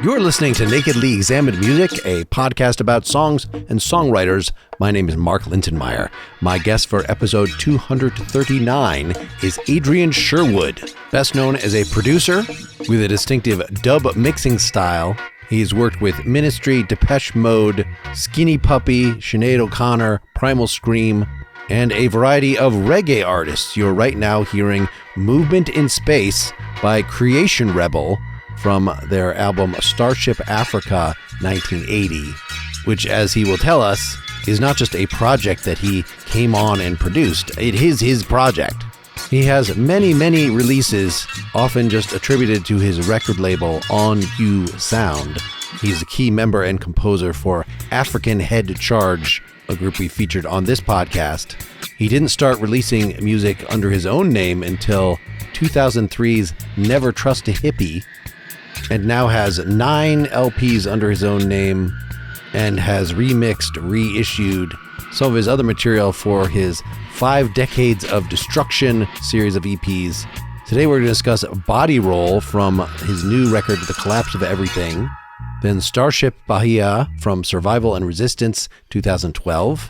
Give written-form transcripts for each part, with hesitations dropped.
You're listening to Nakedly Examined Music, a podcast about songs and songwriters. My name is Mark Lintonmeyer. My guest for episode 239 is Adrian Sherwood, best known as a producer with a distinctive dub mixing style. He's worked with Ministry, Depeche Mode, Skinny Puppy, Sinéad O'Connor, Primal Scream, and a variety of reggae artists. You're right now hearing Movement in Space by Creation Rebel from their album Starship Africa 1980, which, as he will tell us, is not just a project that he came on and produced. It is his project. He has many releases, often just attributed to his record label On You Sound. He's a key member and composer for African Head Charge, a group we featured on this podcast. He didn't start releasing music under his own name until 2003's Never Trust a Hippie, and now has 9 LPs under his own name and has remixed, reissued some of his other material for his 5 Decades of Destruction series of EPs. Today we're going to discuss Body Roll from his new record, The Collapse of Everything, then Starship Bahia from Survival and Resistance 2012,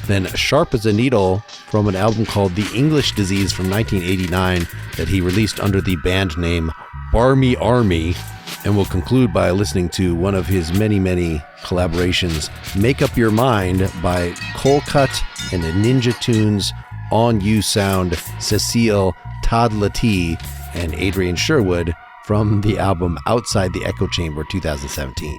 then Sharp as a Needle from an album called The English Disease from 1989 that he released under the band name Barmy Army. And we'll conclude by listening to one of his many collaborations, Make Up Your Mind by Coldcut and the Ninja Tunes, On You Sound, Cecile Tadlati, and Adrian Sherwood from the album Outside the Echo Chamber 2017.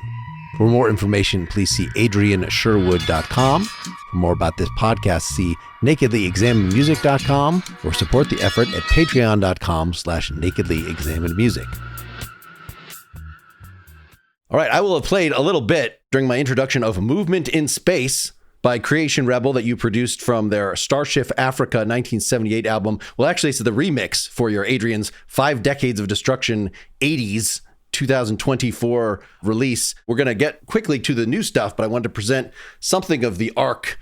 For more information, please see adriansherwood.com. For more about this podcast, see nakedlyexaminedmusic.com or support the effort at patreon.com/nakedlyexaminedmusic. All right, I will have played a little bit during my introduction of Movement in Space by Creation Rebel that you produced from their Starship Africa 1978 album. Well, actually, it's the remix for your Adrian's 5 Decades of Destruction 80s 2024 release. We're going to get quickly to the new stuff, but I wanted to present something of the arc.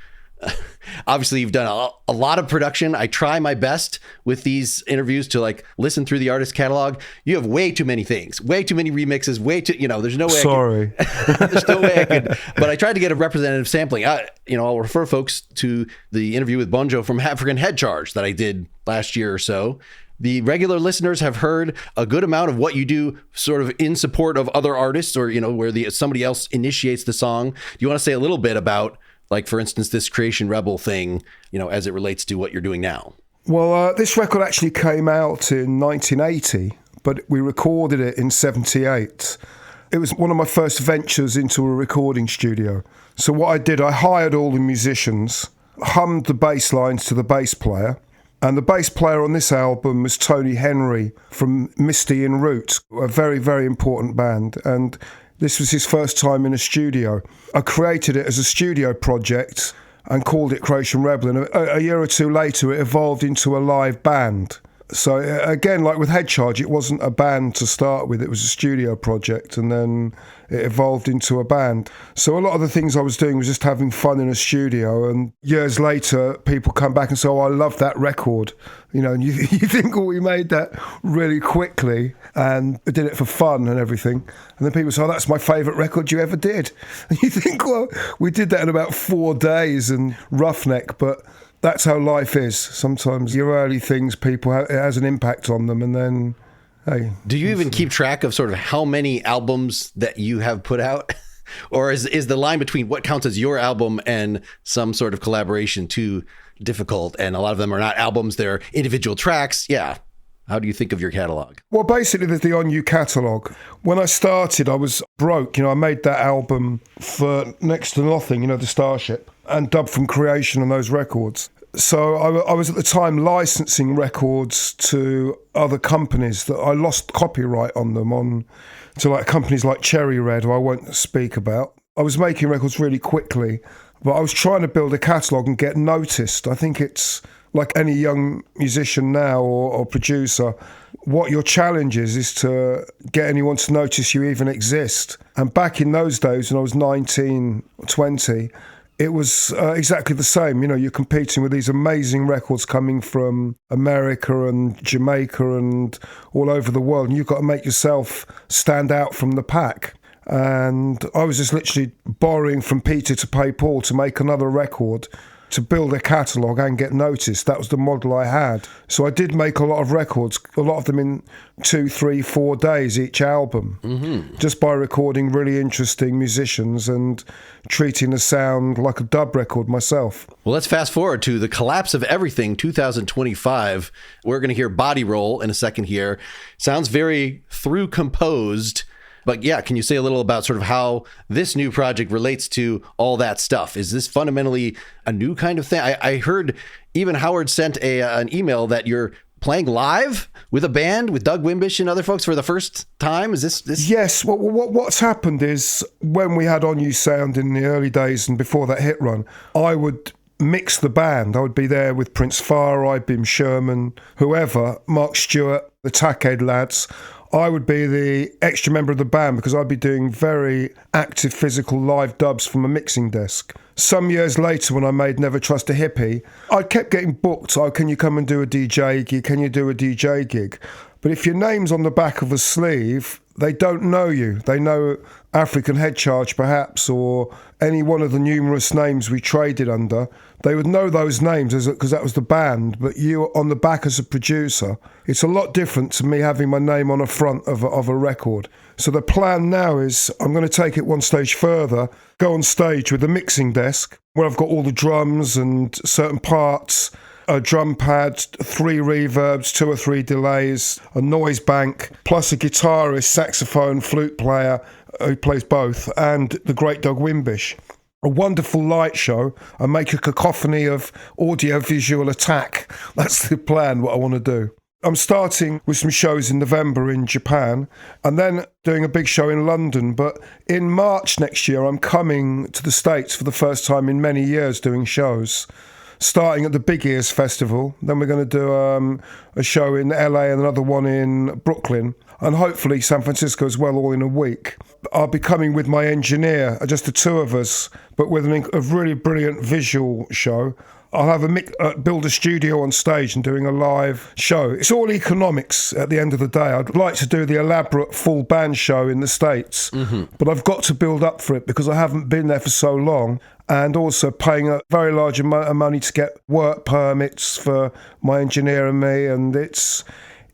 Obviously, you've done a lot of production. I try my best with these interviews to listen through the artist catalog. You have way too many things, way too many remixes, there's no way. Sorry. There's no way I could, but I tried to get a representative sampling. I'll refer folks to the interview with Bonjo from African Head Charge that I did last year or so. The regular listeners have heard a good amount of what you do sort of in support of other artists or, where somebody else initiates the song. Do you want to say a little bit about, for instance, this Creation Rebel thing, as it relates to what you're doing now? Well, this record actually came out in 1980, but we recorded it in 78. It was one of my first ventures into a recording studio. So what I did, I hired all the musicians, hummed the bass lines to the bass player, and the bass player on this album was Tony Henry from Misty en Route, a very, very important band. And this was his first time in a studio. I created it as a studio project and called it Creation Rebel. And a year or two later, it evolved into a live band. So again, like with Head Charge, it wasn't a band to start with. It was a studio project, and then it evolved into a band. So a lot of the things I was doing was just having fun in a studio. And years later, people come back and say, "Oh, I love that record." And you think, "Oh, we made that really quickly and did it for fun and everything." And then people say, "Oh, that's my favourite record you ever did." And you think, "Well, we did that in about 4 days and roughneck," but that's how life is. Sometimes your early things, it has an impact on them, and then, hey. Do you even keep track of sort of how many albums that you have put out? Or is the line between what counts as your album and some sort of collaboration too difficult? And a lot of them are not albums, they're individual tracks. Yeah. How do you think of your catalog? Well, basically, there's the On You catalog. When I started, I was broke. I made that album for next to nothing, the Starship, and dubbed from Creation on those records. So I was at the time licensing records to other companies that I lost copyright on them, to companies like Cherry Red, who I won't speak about. I was making records really quickly, but I was trying to build a catalogue and get noticed. I think it's like any young musician now or producer, what your challenge is to get anyone to notice you even exist. And back in those days, when I was 19, 20, it was exactly the same. You're competing with these amazing records coming from America and Jamaica and all over the world, and you've got to make yourself stand out from the pack. And I was just literally borrowing from Peter to pay Paul to make another record, to build a catalogue and get noticed. That was the model I had. So I did make a lot of records, a lot of them in 2, 3, 4 days each album, just by recording really interesting musicians and treating the sound like a dub record myself. Well, let's fast forward to The Collapse of Everything, 2025. We're going to hear Body Roll in a second here. Sounds very through composed. But yeah, can you say a little about sort of how this new project relates to all that stuff? Is this fundamentally a new kind of thing? I heard even Howard sent an email that you're playing live with a band with Doug Wimbish and other folks for the first time. Is this? Yes. What's happened is when we had On You Sound in the early days and before that hit run, I would mix the band. I would be there with Prince Far, Bim Sherman, whoever, Mark Stewart, the Tackhead lads. I would be the extra member of the band because I'd be doing very active physical live dubs from a mixing desk. Some years later, when I made Never Trust a Hippie, I kept getting booked. Oh, can you come and do a DJ gig? Can you do a DJ gig? But if your name's on the back of a sleeve, they don't know you. They know African Head Charge, perhaps, or any one of the numerous names we traded under. They would know those names because that was the band, but you on the back as a producer. It's a lot different to me having my name on the front of a record. So the plan now is I'm going to take it one stage further, go on stage with a mixing desk where I've got all the drums and certain parts, a drum pad, 3 reverbs, 2 or 3 delays, a noise bank, plus a guitarist, saxophone, flute player who plays both, and the great Doug Wimbish. A wonderful light show and make a cacophony of audio-visual attack. That's the plan, what I want to do. I'm starting with some shows in November in Japan and then doing a big show in London. But in March next year, I'm coming to the States for the first time in many years doing shows. Starting at the Big Ears Festival. Then we're going to do a show in LA and another one in Brooklyn. And hopefully San Francisco as well, all in a week. I'll be coming with my engineer, just the two of us, but with a really brilliant visual show. I'll have build a studio on stage and doing a live show. It's all economics at the end of the day. I'd like to do the elaborate full band show in the States, but I've got to build up for it because I haven't been there for so long, and also paying a very large amount of money to get work permits for my engineer and me, and it's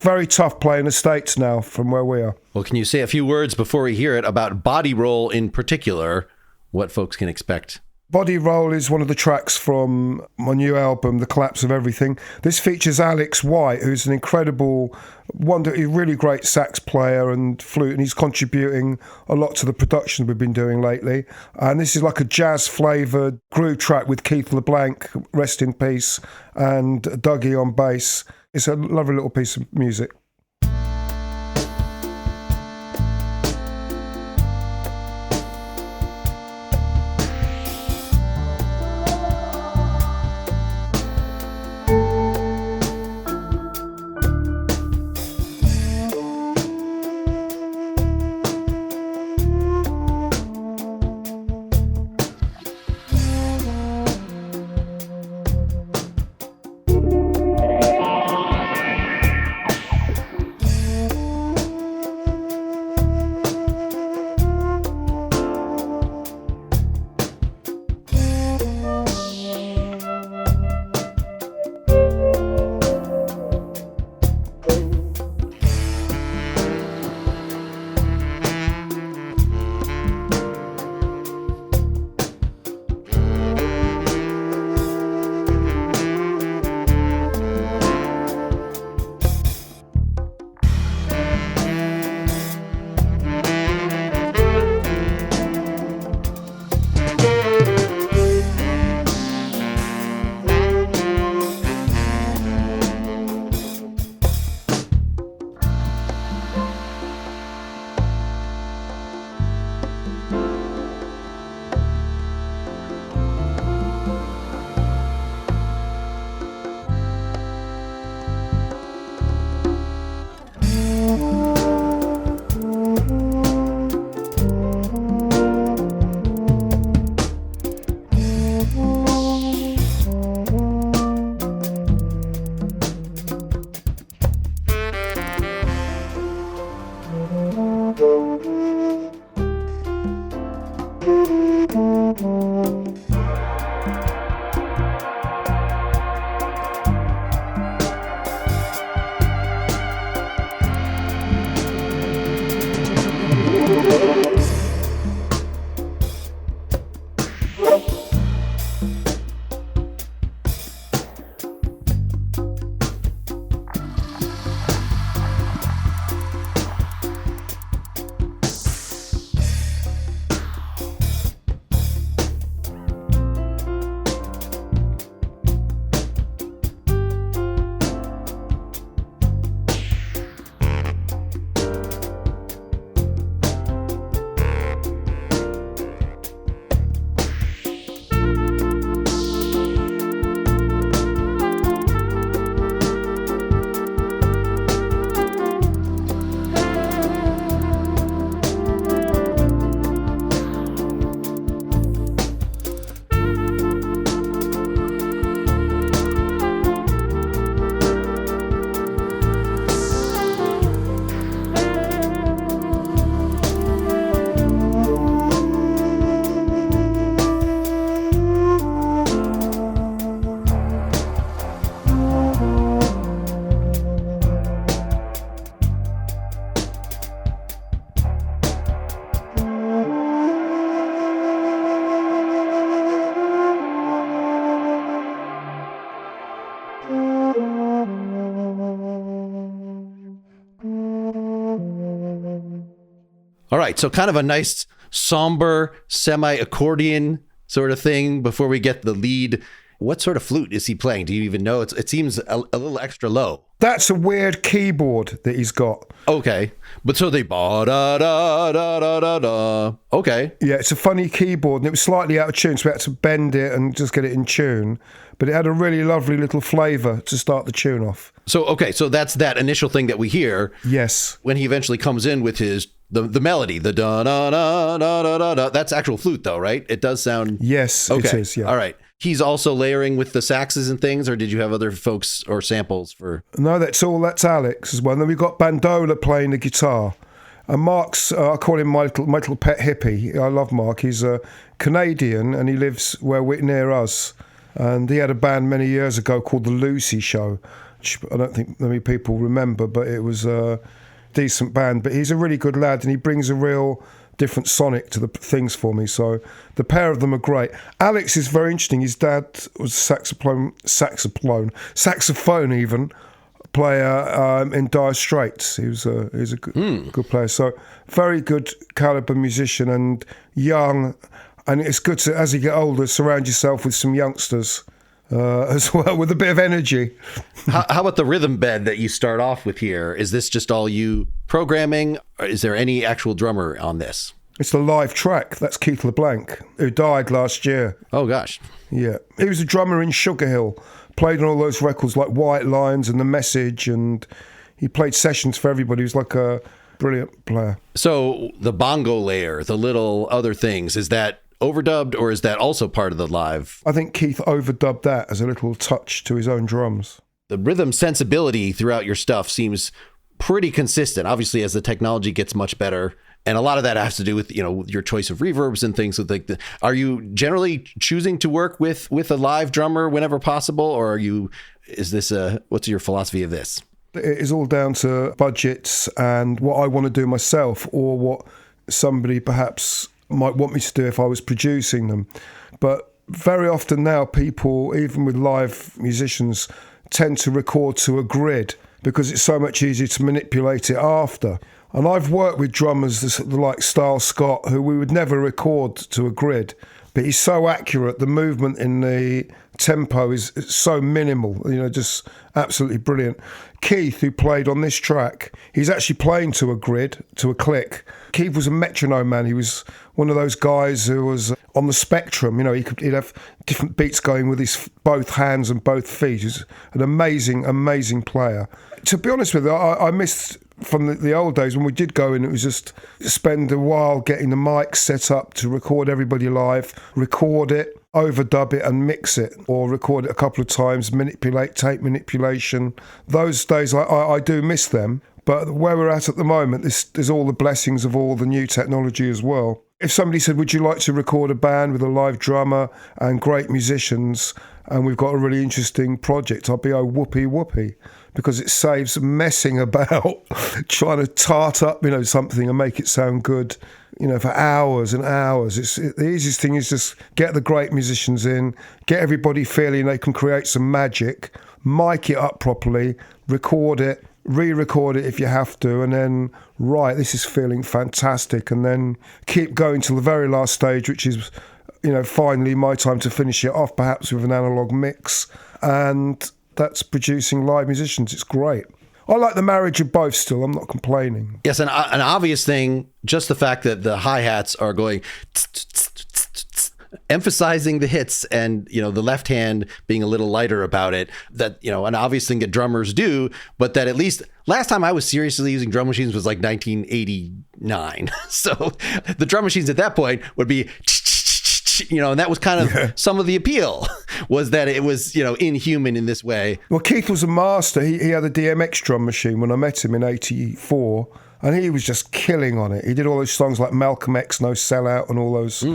very tough playing the States now from where we are. Well, can you say a few words before we hear it about Body Roll in particular, what folks can expect? Body Roll is one of the tracks from my new album, The Collapse of Everything. This features Alex White, who's an incredible, really great sax player and flute, and he's contributing a lot to the production we've been doing lately. And this is like a jazz-flavoured groove track with Keith LeBlanc, rest in peace, and Dougie on bass. It's a lovely little piece of music. All right, so kind of a nice somber semi-accordion sort of thing before we get the lead. What sort of flute is he playing? Do you even know? It seems a little extra low. That's a weird keyboard that he's got. Okay, but so they ba da da da da da da. Okay. Yeah, it's a funny keyboard, and it was slightly out of tune, so we had to bend it and just get it in tune. But it had a really lovely little flavour to start the tune off. So okay, so that's that initial thing that we hear. Yes. When he eventually comes in with his the melody, the da da da da da da da. That's actual flute, though, right? It does sound. Yes, okay. It is. Yeah. All right. He's also layering with the saxes and things, or did you have other folks or samples for? No, that's Alex as well. And then we've got Bandola playing the guitar. And Mark's, I call him my little pet hippie. I love Mark. He's a Canadian and he lives near us. And he had a band many years ago called The Lucy Show, which I don't think many people remember, but it was a decent band. But he's a really good lad and he brings a real different sonic to the things for me. So the pair of them are great. Alex is very interesting. His dad was saxophone even, player in Dire Straits. He was a good player. So very good caliber musician and young. And it's good to, as you get older, surround yourself with some youngsters as well, with a bit of energy. How about the rhythm bed that you start off with here? Is this just all you programming? Or is there any actual drummer on this? It's the live track. That's Keith LeBlanc, who died last year. Oh, gosh. Yeah. He was a drummer in Sugar Hill, played on all those records like White Lines and The Message, and he played sessions for everybody. He was like a brilliant player. So the bongo layer, the little other things, is that overdubbed or is that also part of the live? I think Keith overdubbed that as a little touch to his own drums. The rhythm sensibility throughout your stuff seems pretty consistent. Obviously, as the technology gets much better, and a lot of that has to do with, your choice of reverbs and things like that. Are you generally choosing to work with a live drummer whenever possible, or what's your philosophy of this? It is all down to budgets and what I want to do myself, or what somebody perhaps might want me to do if I was producing them. But very often now, people, even with live musicians, tend to record to a grid because it's so much easier to manipulate it after. And I've worked with drummers like Style Scott, who we would never record to a grid, but he's so accurate. The movement in the tempo is so minimal, just absolutely brilliant. Keith, who played on this track, he's actually playing to a grid, to a click. Keith was a metronome man. He was one of those guys who was on the spectrum. He'd have different beats going with his both hands and both feet. He was an amazing, amazing player. To be honest with you, I missed from the old days when we did go in, it was just spend a while getting the mic set up to record everybody live, record it, overdub it and mix it, or record it a couple of times, tape manipulation. Those days, I do miss them. But where we're at the moment, there's all the blessings of all the new technology as well. If somebody said, would you like to record a band with a live drummer and great musicians, and we've got a really interesting project, I'd be, whoopee. because it saves messing about trying to tart up, something and make it sound good, for hours and hours. The easiest thing is just get the great musicians in, get everybody feeling they can create some magic, mic it up properly, record it, re-record it if you have to, and then, right, this is feeling fantastic, and then keep going till the very last stage, which is, finally my time to finish it off, perhaps with an analog mix, and that's producing live musicians. It's great. I like the marriage of both still. I'm not complaining. Yes, and an obvious thing, just the fact that the hi-hats are going emphasizing the hits, and the left hand being a little lighter about it, that an obvious thing that drummers do, but that at least last time I was seriously using drum machines was like 1989. So the drum machines at that point would be and that was kind of some of the appeal, was that it was inhuman in this way. Well, Keith was a master. He had a DMX drum machine when I met him in '84, and he was just killing on it. He did all those songs like Malcolm X, No Sellout, and all those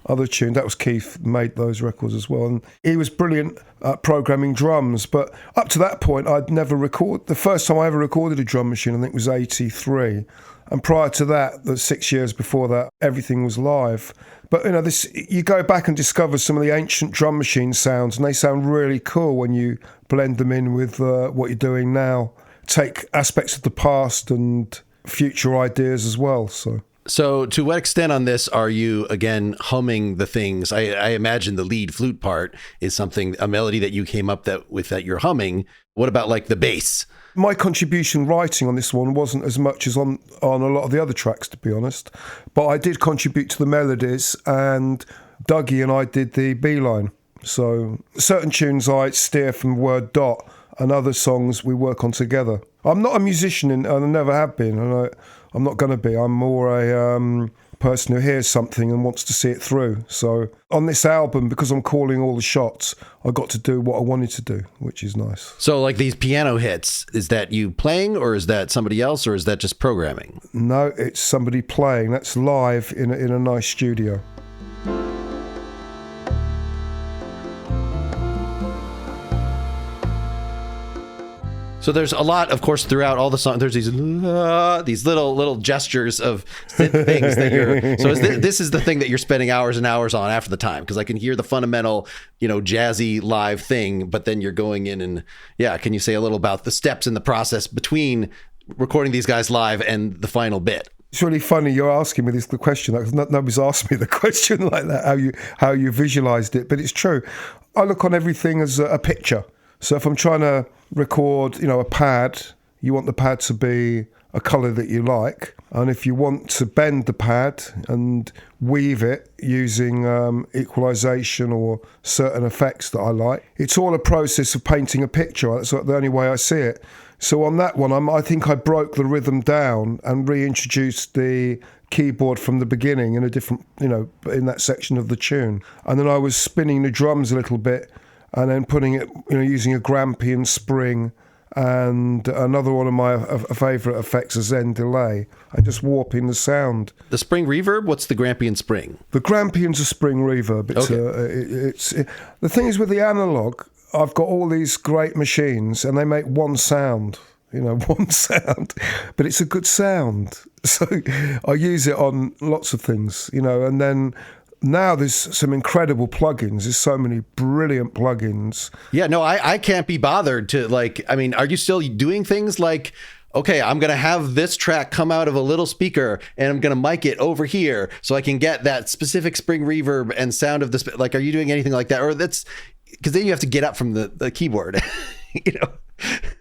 other tunes. That was Keith made those records as well. And he was brilliant at programming drums. But up to that point, I'd never recorded. The first time I ever recorded a drum machine, I think, was '83. And prior to that, the 6 years before that, everything was live. But, you go back and discover some of the ancient drum machine sounds, and they sound really cool when you blend them in with what you're doing now. Take aspects of the past and future ideas as well. So to what extent on this are you, again, humming the things? I imagine the lead flute part is a melody that you came up with that you're humming. What about like the bass? My contribution writing on this one wasn't as much as on a lot of the other tracks, to be honest. But I did contribute to the melodies, and Dougie and I did the B-line. So certain tunes I steer from word dot, and other songs we work on together. I'm not a musician, and I never have been, and I'm not going to be. I'm more a person who hears something and wants to see it through. So on this album, because I'm calling all the shots, I got to do what I wanted to do, which is nice. So like these piano hits, is that you playing, or is that somebody else, or is that just programming? No, it's somebody playing. That's live in a nice studio. So there's a lot, of course, throughout all the songs. There's these little gestures of things that you're. So this is the thing that you're spending hours and hours on after the time, because I can hear the fundamental, jazzy live thing, but then you're going in and can you say a little about the steps in the process between recording these guys live and the final bit? It's really funny you're asking me the question, because nobody's asked me the question like that, how you visualized it, but it's true. I look on everything as a picture. So if I'm trying to record, a pad, you want the pad to be a colour that you like. And if you want to bend the pad and weave it using equalisation or certain effects that I like, it's all a process of painting a picture. That's the only way I see it. So on that one, I think I broke the rhythm down and reintroduced the keyboard from the beginning in a different, in that section of the tune. And then I was spinning the drums a little bit, and then putting it, using a Grampian spring, and another one of my favourite effects, a Zen delay, and just warping the sound. The spring reverb? What's the Grampian spring? The Grampian's a spring reverb. The thing is with the analog, I've got all these great machines, and they make one sound. One sound, but it's a good sound. So I use it on lots of things, and then now there's some incredible plugins. There's so many brilliant plugins. Yeah, no, I can't be bothered to are you still doing things like, okay, I'm going to have this track come out of a little speaker and I'm going to mic it over here so I can get that specific spring reverb and sound of this. Are you doing anything like that? Or that's because then you have to get up from the keyboard,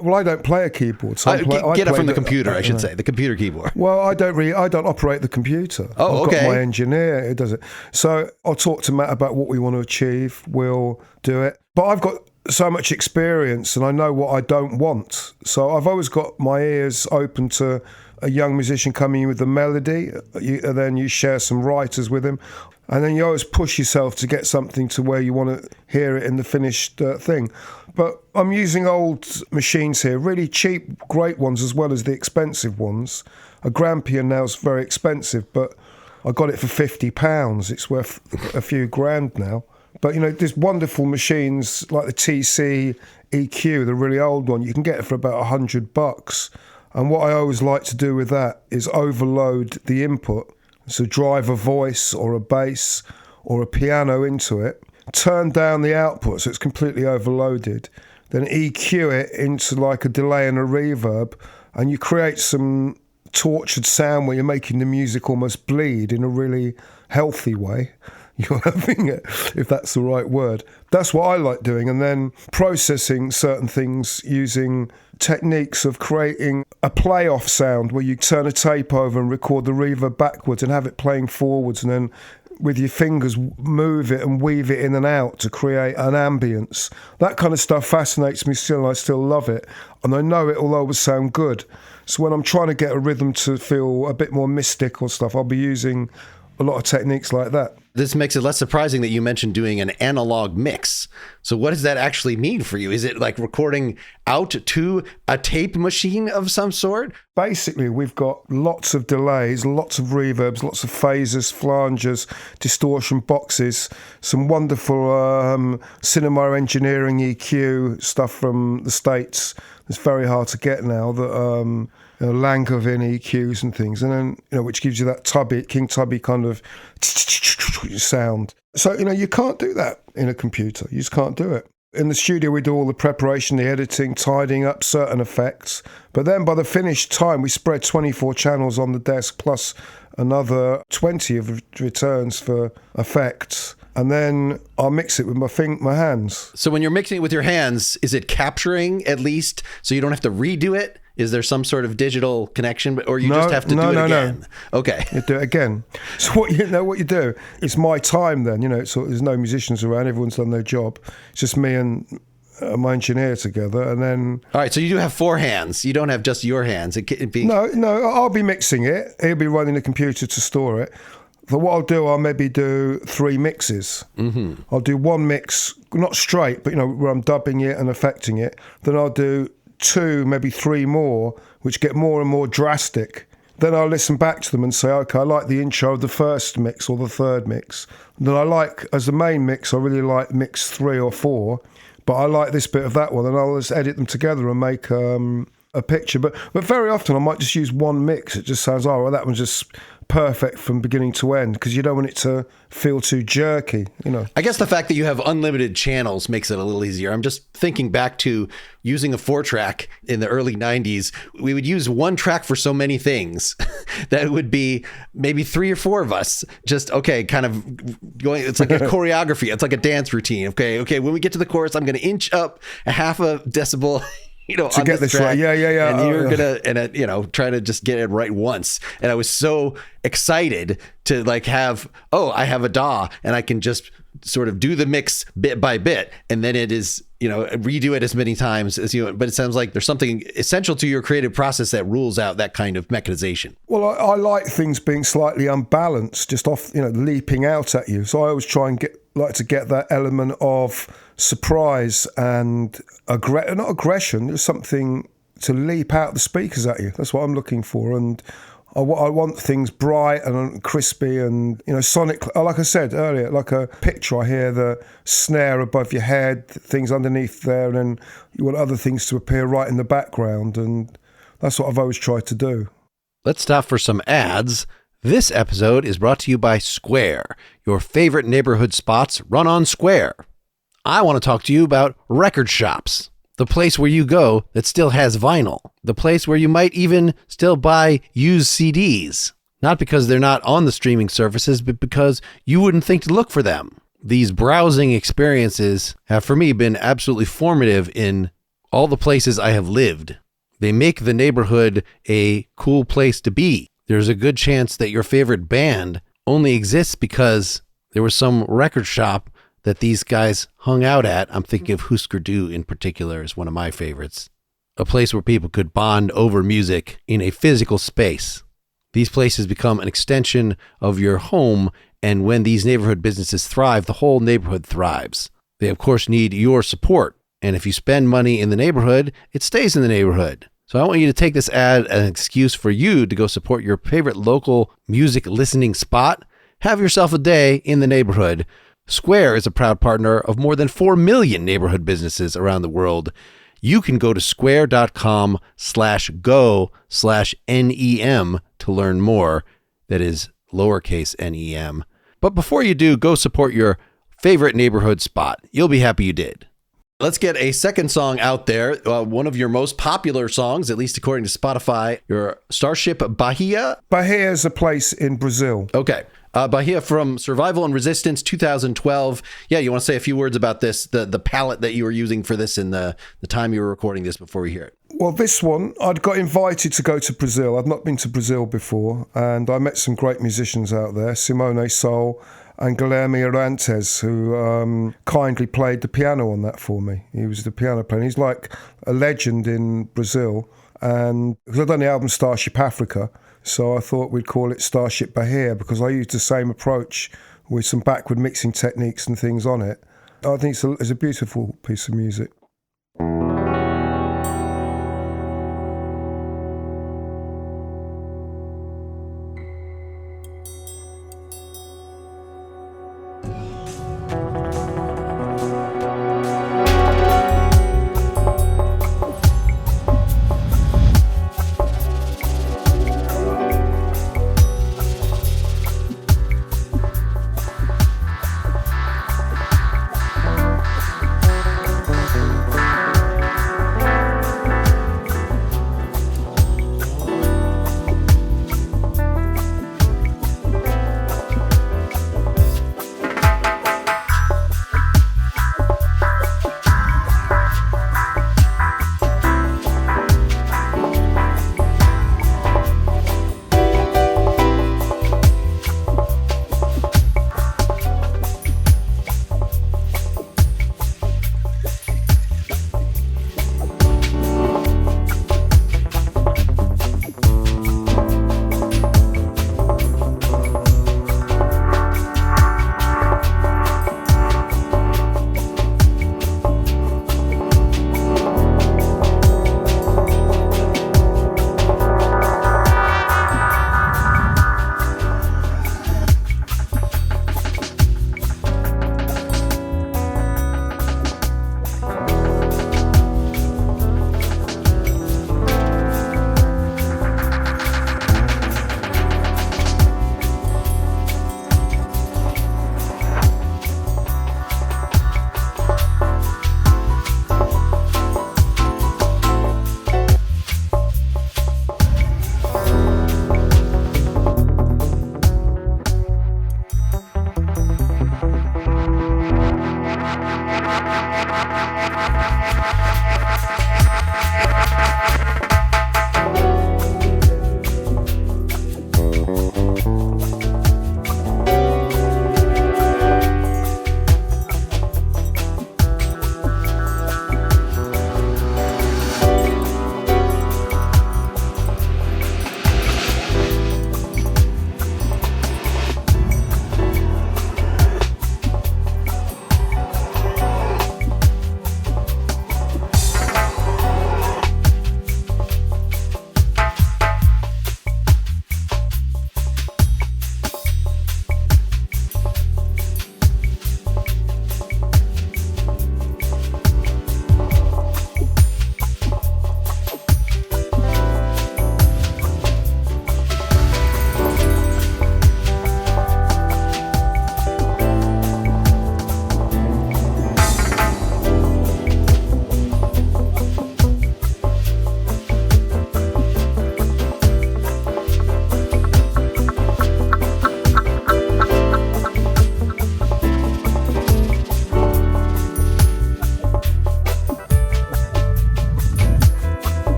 Well, I don't play a keyboard. So get it from the computer, I should say, the computer keyboard. Well, I don't operate the computer. Oh, I've okay. got my engineer who does it. So I'll talk to Matt about what we want to achieve. We'll do it. But I've got so much experience and I know what I don't want. So I've always got my ears open to a young musician coming in with a melody, and then you share some writers with him. And then you always push yourself to get something to where you want to hear it in the finished thing. But I'm using old machines here, really cheap, great ones as well as the expensive ones. A Grampian now is very expensive, but I got it for £50. It's worth a few grand now. But, there's wonderful machines like the TC EQ, the really old one. You can get it for about $100. And what I always like to do with that is overload the input. So drive a voice or a bass or a piano into it, turn down the output so it's completely overloaded, then EQ it into like a delay and a reverb, and you create some tortured sound where you're making the music almost bleed in a really healthy way. You're having it, if that's the right word. That's what I like doing. And then processing certain things using techniques of creating a play-off sound where you turn a tape over and record the reverb backwards and have it playing forwards, and then with your fingers move it and weave it in and out to create an ambience. That kind of stuff fascinates me still, and I still love it. And I know it will always sound good. So when I'm trying to get a rhythm to feel a bit more mystic or stuff, I'll be using a lot of techniques like that. This makes it less surprising that you mentioned doing an analog mix. So what does that actually mean for you? Is it like recording out to a tape machine of some sort? Basically, we've got lots of delays, lots of reverbs, lots of phasers, flanges, distortion boxes, some wonderful cinema engineering EQ stuff from the States. It's very hard to get now, that Langevin EQs and things, and then which gives you that King Tubby kind of sound. So you can't do that in a computer. You just can't do it. In the studio, we do all the preparation, the editing, tidying up certain effects. But then by the finished time, we spread 24 channels on the desk plus another 20 of returns for effects. And then I'll mix it with my hands. So when you're mixing it with your hands, is it capturing at least so you don't have to redo it? Is there some sort of digital connection, or you just have to do it again? No. Okay. You do it again. So what you do, it's my time then, so there's no musicians around, everyone's done their job. It's just me and my engineer together, and then... All right, so you do have four hands. You don't have just your hands. No, I'll be mixing it. He'll be running the computer to store it. So what I'll do, I'll maybe do 3 mixes. Mm-hmm. I'll do one mix, not straight, but, where I'm dubbing it and affecting it. Then I'll do 2, maybe 3 more, which get more and more drastic. Then I'll listen back to them and say, okay, I like the intro of the first mix or the third mix. And then I like, as the main mix, I really like mix 3 or 4, but I like this bit of that one, and I'll just edit them together and make a picture. But very often I might just use one mix. It just sounds, oh, well, that one's just perfect from beginning to end, because you don't want it to feel too jerky, I guess the fact that you have unlimited channels makes it a little easier. I'm just thinking back to using a 4-track in the early 90s. We would use one track for so many things that would be maybe 3 or 4 of us just, kind of going, it's like a choreography. It's like a dance routine. Okay. When we get to the chorus, I'm going to inch up a half a decibel to get this right. Yeah. And you're gonna, try to just get it right once. And I was so excited to I have a DAW, and I can just sort of do the mix bit by bit, and then it is, redo it as many times as you. But it sounds like there's something essential to your creative process that rules out that kind of mechanization. Well, I like things being slightly unbalanced, just off, leaping out at you. So I always try and like to get that element of surprise and not aggression. There's something to leap out the speakers at you. That's what I'm looking for. And I want things bright and crispy and, sonic. Like I said earlier, like a picture, I hear the snare above your head, things underneath there, and then you want other things to appear right in the background. And that's what I've always tried to do. Let's stop for some ads. This episode is brought to you by Square, your favorite neighborhood spots run on Square. I want to talk to you about record shops, the place where you go that still has vinyl, the place where you might even still buy used CDs, not because they're not on the streaming services, but because you wouldn't think to look for them. These browsing experiences have, for me, been absolutely formative in all the places I have lived. They make the neighborhood a cool place to be. There's a good chance that your favorite band only exists because there was some record shop that these guys hung out at. I'm thinking of Husker Du in particular as one of my favorites. A place where people could bond over music in a physical space. These places become an extension of your home, and when these neighborhood businesses thrive, the whole neighborhood thrives. They, of course, need your support, and if you spend money in the neighborhood, it stays in the neighborhood. So I want you to take this ad as an excuse for you to go support your favorite local music listening spot. Have yourself a day in the neighborhood. Square is a proud partner of more than 4 million neighborhood businesses around the world. You can go to square.com/go/NEM to learn more. That is lowercase NEM. But before you do, go support your favorite neighborhood spot. You'll be happy you did. Let's get a second song out there. One of your most popular songs, at least according to Spotify, your Starship Bahia. Bahia is a place in Brazil. Okay. Bahia from Survival and Resistance 2012. Yeah, you want to say a few words about this, the palette that you were using for this and the time you were recording this before we hear it? Well, this one, I'd got invited to go to Brazil. I'd not been to Brazil before, and I met some great musicians out there, Simone Sol and Guilherme Arantes, who kindly played the piano on that for me. He was the piano player. He's like a legend in Brazil. And because I'd done the album Starship Africa, so I thought we'd call it Starship Bahia because I used the same approach with some backward mixing techniques and things on it. I think it's a beautiful piece of music.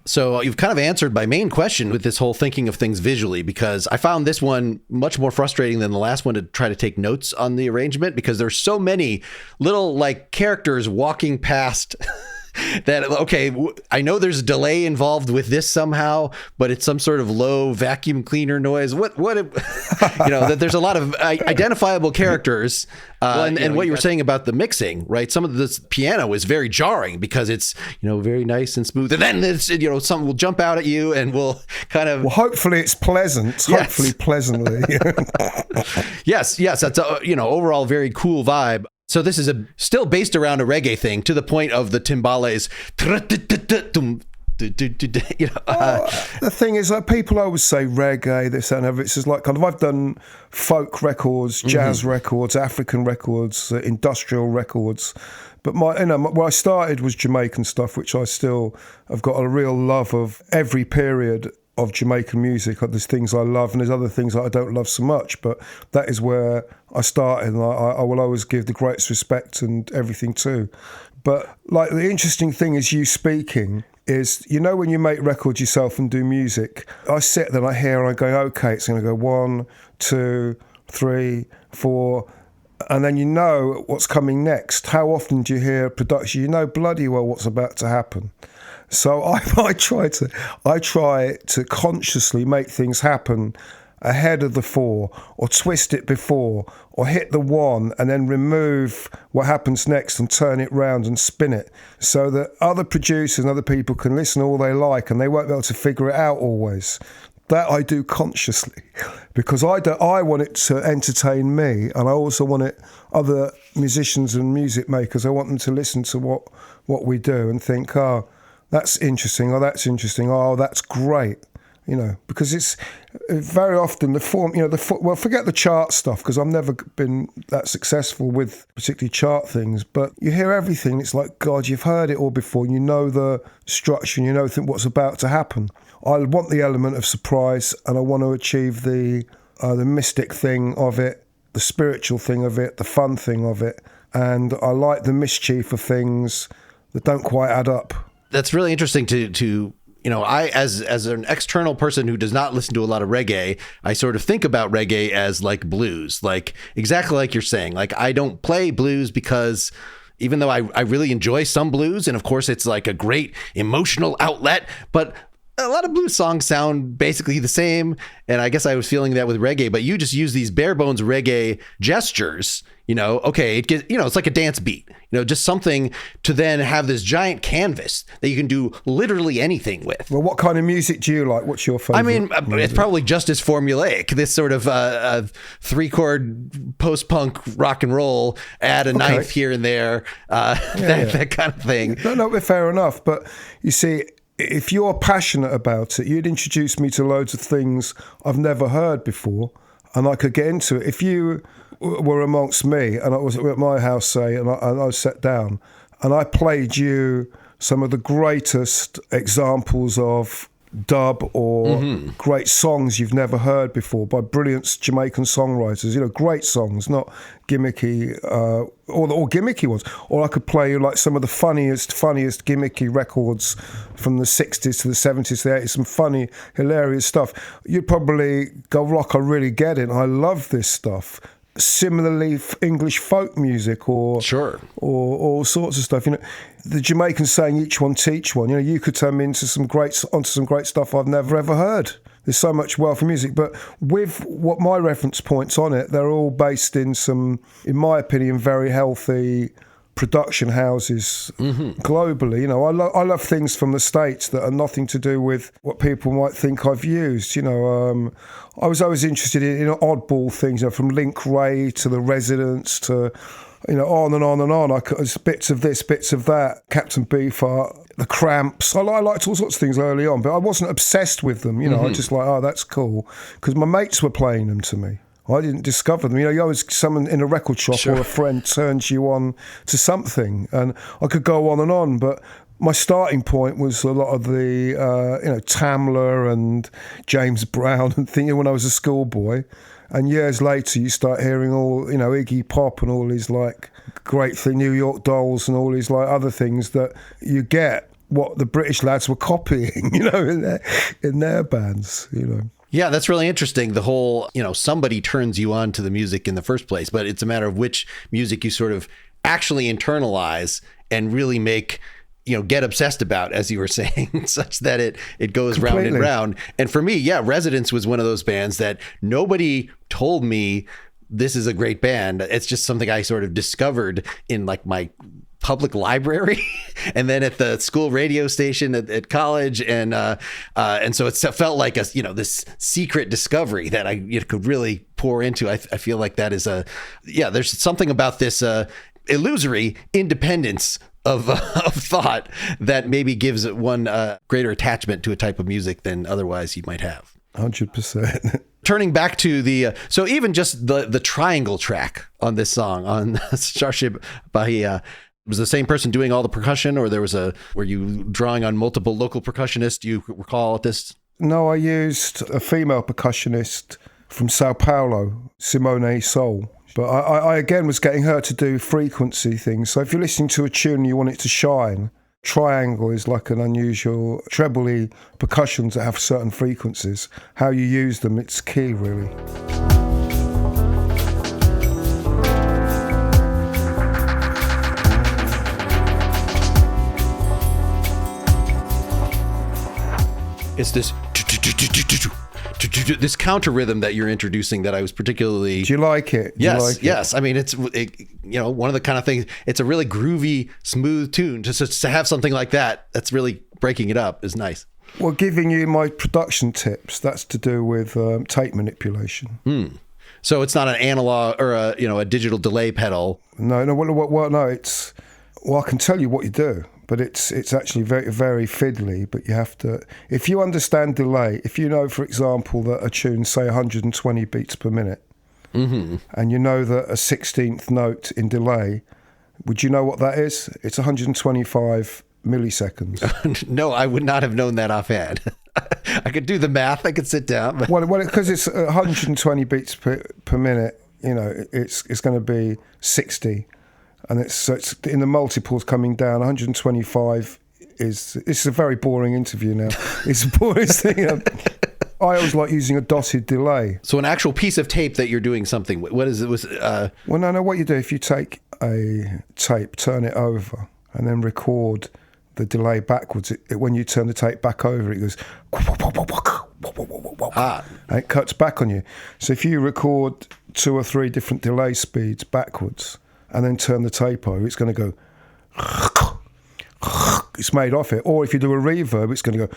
So you've kind of answered my main question with this whole thinking of things visually, because I found this one much more frustrating than the last one to try to take notes on the arrangement, because there's so many little like characters walking past that, okay, I know there's a delay involved with this somehow, but it's some sort of low vacuum cleaner noise. That there's a lot of identifiable characters. And what you were saying about the mixing, right? Some of this piano is very jarring because it's, very nice and smooth. And then it's, something will jump out at you and will kind of... Well, hopefully it's pleasant. Yes. Hopefully pleasantly. Yes. That's a, overall very cool vibe. So this is still based around a reggae thing, to the point of the timbales. The thing is, like, people always say reggae, this and that. It's just like kind of, I've done folk records, jazz records, African records, industrial records. But where I started was Jamaican stuff, which I still have got a real love of every period of Jamaican music. There's things I love and there's other things that I don't love so much, but that is where I started, and I will always give the greatest respect and everything to. But like, the interesting thing is you speaking is, when you make records yourself and do music, I sit there and I hear and I go, okay, it's going to go 1, 2, 3, 4, and then you know what's coming next. How often do you hear production? You know bloody well what's about to happen. So I try to consciously make things happen ahead of the 4, or twist it before, or hit the 1 and then remove what happens next and turn it round and spin it, so that other producers and other people can listen all they like and they won't be able to figure it out always. That I do consciously, because I want it to entertain me, and I also want other musicians and music makers, I want them to listen to what we do and think, oh, that's interesting, or that's interesting, oh, that's great, because it's very often the form, well, forget the chart stuff, because I've never been that successful with particularly chart things, but you hear everything, it's like, God, you've heard it all before, you know the structure, and you know what's about to happen. I want the element of surprise, and I want to achieve the mystic thing of it, the spiritual thing of it, the fun thing of it, and I like the mischief of things that don't quite add up. That's really interesting to I, as an external person who does not listen to a lot of reggae, I sort of think about reggae as like blues, like exactly like you're saying. Like, I don't play blues because even though I really enjoy some blues, and of course it's like a great emotional outlet, but a lot of blues songs sound basically the same. And I guess I was feeling that with reggae, but you just use these bare bones reggae gestures, okay, it gets, it's like a dance beat, just something to then have this giant canvas that you can do literally anything with. Well, what kind of music do you like? What's your favorite? I mean, it's probably just as formulaic, this sort of 3-chord post-punk rock and roll, add a ninth here and there, that kind of thing. No, fair enough. But you see, if you're passionate about it, you'd introduce me to loads of things I've never heard before, and I could get into it. If you were amongst me, and I was at my house, say, and I sat down, and I played you some of the greatest examples of dub or great songs you've never heard before by brilliant Jamaican songwriters, great songs, not gimmicky, or gimmicky ones. Or I could play you like some of the funniest gimmicky records from the 60s to the 70s to the 80s, some funny, hilarious stuff. You'd probably go, Rock, I really get it, I love this stuff. Similarly, English folk music or all sorts of stuff. The Jamaicans saying each one teach one. You could turn me onto some great stuff I've never ever heard. There's so much wealth of music, but with what my reference points on it, they're all based in some, in my opinion, very healthy production houses globally. I love things from the States that are nothing to do with what people might think I've used. I was always interested in oddball things, from Link Ray to The Residents to, on and on and on. There's bits of this, bits of that, Captain Beefheart, The Cramps. I liked all sorts of things early on, but I wasn't obsessed with them. I just like, oh, that's cool, because my mates were playing them to me. I didn't discover them. You always, someone in a record shop or a friend turns you on to something, and I could go on, but my starting point was a lot of the, Tamla and James Brown and things when I was a schoolboy. And years later, you start hearing all, Iggy Pop and all these like great thing, New York Dolls and all these like other things that you get what the British lads were copying, in their bands, Yeah, that's really interesting. The whole, somebody turns you on to the music in the first place, but it's a matter of which music you sort of actually internalize and really make, get obsessed about, as you were saying, such that it goes Completely. round and round. And for me, Residence was one of those bands that nobody told me this is a great band. It's just something I sort of discovered in like my public library and then at the school radio station at college. And so it felt like this secret discovery that I could really pour into. I feel like that is there's something about this illusory independence of thought that maybe gives one greater attachment to a type of music than otherwise you might have. 100%. Turning back to so even just the triangle track on this song, on Starship Bahia, was the same person doing all the percussion, or were you drawing on multiple local percussionists? Do you recall this? No, I used a female percussionist from Sao Paulo, Simone Sol. But I again was getting her to do frequency things. So if you're listening to a tune and you want it to shine, triangle is like an unusual trebly percussions that have certain frequencies. How you use them, it's key, really. It's this counter rhythm that you're introducing that I was particularly. Do you like it? Yes. I mean, it's one of the kind of things. It's a really groovy, smooth tune. Just to have something like that, that's really breaking it up, is nice. Well, giving you my production tips, that's to do with tape manipulation. So it's not an analog or a digital delay pedal. No. It's. Well, I can tell you what you do. But it's actually very, very fiddly, but you have to, if you understand delay, if you know, for example, that a tune, say 120 beats per minute, and you know that a 16th note in delay, would you know what that is? It's 125 milliseconds. No, I would not have known that offhand. I could do the math, I could sit down. But... Well, because it's 120 beats per minute, it's going to be 60. And it's in the multiples coming down. 125 it's a very boring interview now. It's the boring thing. I always like using a dotted delay. So an actual piece of tape that you're doing something. What is it? Well, no. What you do, if you take a tape, turn it over, and then record the delay backwards. When you turn the tape back over, it goes. And it cuts back on you. So if you record 2 or 3 different delay speeds backwards, and then turn the tape over, it's going to go, it's made off it. Or if you do a reverb, it's going to go,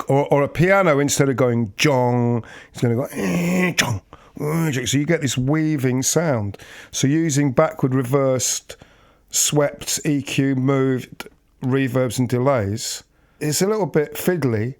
or a piano, instead of going jong, it's going to go, jong. So you get this weaving sound. So using backward, reversed, swept, EQ, moved, reverbs and delays, it's a little bit fiddly,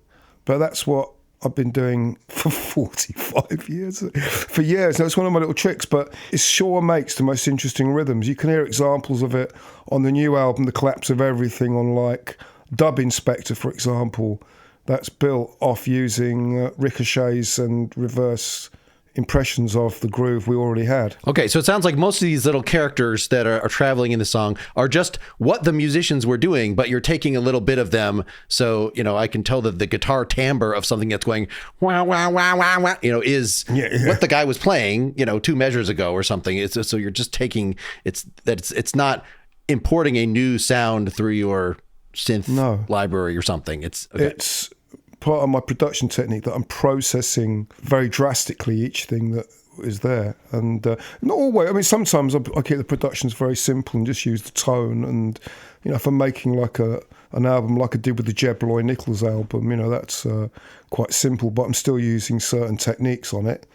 but that's what I've been doing for 45 years. For years. That's one of my little tricks, but it sure makes the most interesting rhythms. You can hear examples of it on the new album, The Collapse of Everything, on like Dub Inspector, for example. That's built off using ricochets and reverse impressions of the groove we already had. Okay, so it sounds like most of these little characters that are traveling in the song are just what the musicians were doing, but you're taking a little bit of them. So, I can tell that the guitar timbre of something that's going wah, wah, wah, wah, wah, is what the guy was playing, 2 measures ago or something. So you're just taking, it's not importing a new sound through your synth library or something. It's part of my production technique that I'm processing very drastically each thing that is there. And not always. I mean, sometimes I keep the productions very simple and just use the tone. And, if I'm making like an album like I did with the Jeb Roy Nichols album, that's quite simple, but I'm still using certain techniques on it.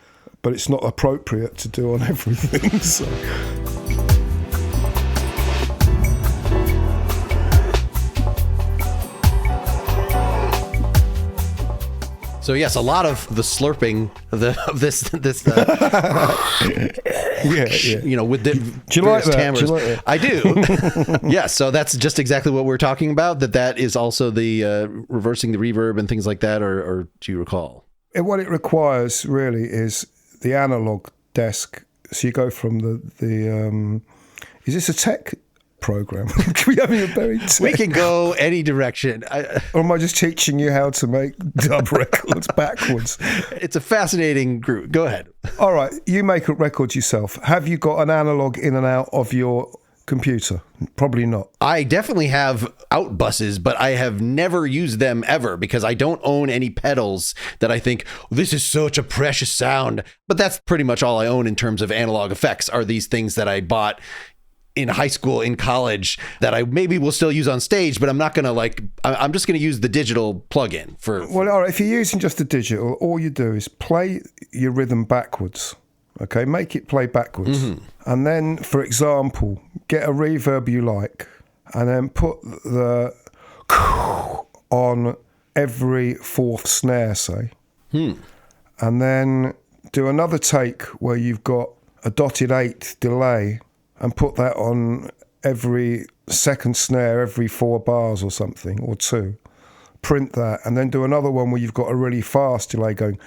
But it's not appropriate to do on everything. So. So yes, a lot of the slurping of this with the do you like that? Tammers. Do you like that? I do. Yes, so that's just exactly what we're talking about. That is also the reversing the reverb and things like that, or do you recall? What it requires really is the analog desk. So you go from the is this a tech program? Can we having a very We can go any direction. Or am I just teaching you how to make dub records backwards? It's a fascinating group. Go ahead. All right, you make records yourself. Have you got an analog in and out of your computer? Probably not. I definitely have out buses, but I have never used them ever because I don't own any pedals that I think, this is such a precious sound. But that's pretty much all I own in terms of analog effects, are these things that I bought in high school, in college, that I maybe will still use on stage, but I'm not going to I'm just going to use the digital plug-in for. Well, all right, if you're using just the digital, all you do is play your rhythm backwards. Okay, make it play backwards. Mm-hmm. And then, for example, get a reverb you like, and then put the on every fourth snare, say. And then do another take where you've got a dotted eighth delay and put that on every second snare, every 4 bars or something, or 2. Print that, and then do another one where you've got a really fast delay going,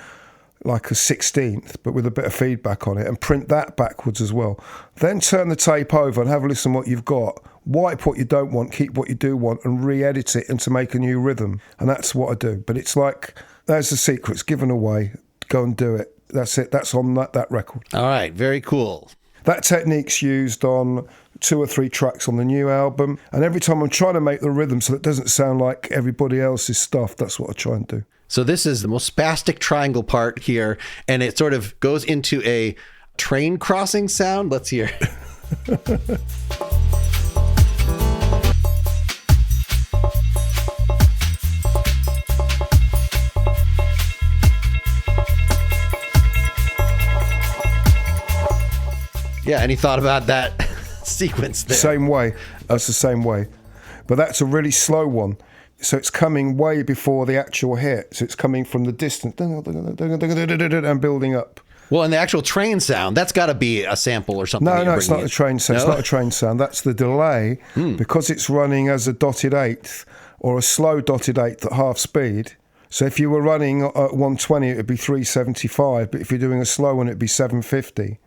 like a 16th, but with a bit of feedback on it, and print that backwards as well. Then turn the tape over and have a listen to what you've got. Wipe what you don't want, keep what you do want, and re-edit it and to make a new rhythm. And that's what I do. But it's like, there's the secret. It's given away. Go and do it. That's it. That's on that record. All right. Very cool. That technique's used on 2 or 3 tracks on the new album. And every time I'm trying to make the rhythm so it doesn't sound like everybody else's stuff, that's what I try and do. So this is the most spastic triangle part here, and it sort of goes into a train crossing sound. Let's hear. Yeah, any thought about that sequence there? Same way. That's the same way. But that's a really slow one. So it's coming way before the actual hit. So it's coming from the distance and building up. Well, and the actual train sound, that's got to be a sample or something. No, it's not a train sound. No? It's not a train sound. That's the delay. Because it's running as a dotted eighth or a slow dotted eighth at half speed. So if you were running at 120, it would be 375. But if you're doing a slow one, it'd be 750.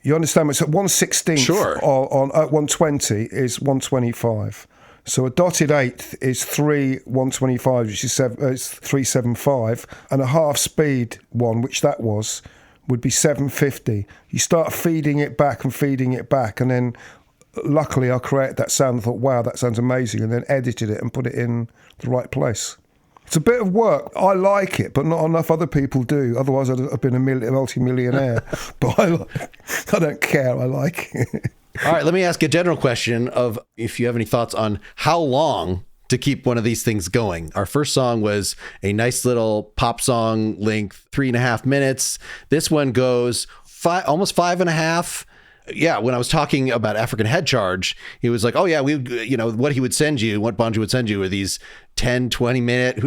You understand? It's at 1/16 sure. on at 120 is 125. So a dotted eighth is 125, which is 375, and a half speed one, which that was, would be 750. You start feeding it back, and then luckily I created that sound and thought, wow, that sounds amazing, and then edited it and put it in the right place. It's a bit of work. I like it, but not enough other people do. Otherwise, I'd have been a multi-millionaire. But I don't care. I like it. All right, let me ask a general question of if you have any thoughts on how long to keep one of these things going. Our first song was a nice little pop song length, 3.5 minutes. This one goes almost 5.5. Yeah, when I was talking about African Head Charge, he was like, oh yeah, what he would send you, what Bonji would send you are these 10, 20 minute,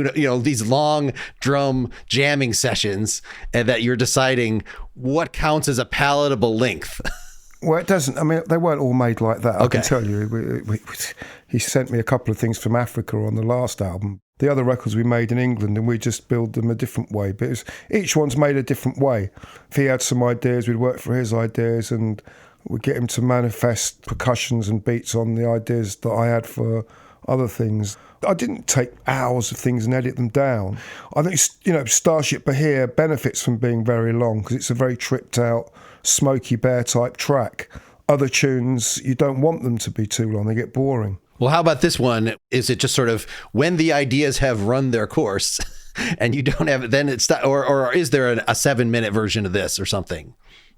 these long drum jamming sessions, and that you're deciding what counts as a palatable length. Well, it doesn't. I mean, they weren't all made like that. Okay. I can tell you. He sent me a couple of things from Africa on the last album. The other records we made in England, and we just build them a different way. But each one's made a different way. If he had some ideas, we'd work for his ideas, and we'd get him to manifest percussions and beats on the ideas that I had for other things. I didn't take hours of things and edit them down. I think, Starship Bahia benefits from being very long because it's a very tripped out, Smokey Bear type track. Other tunes, you don't want them to be too long. They get boring. Well, how about this one? Is it just sort of when the ideas have run their course and you don't have it, then it's, or is there a 7-minute version of this or something?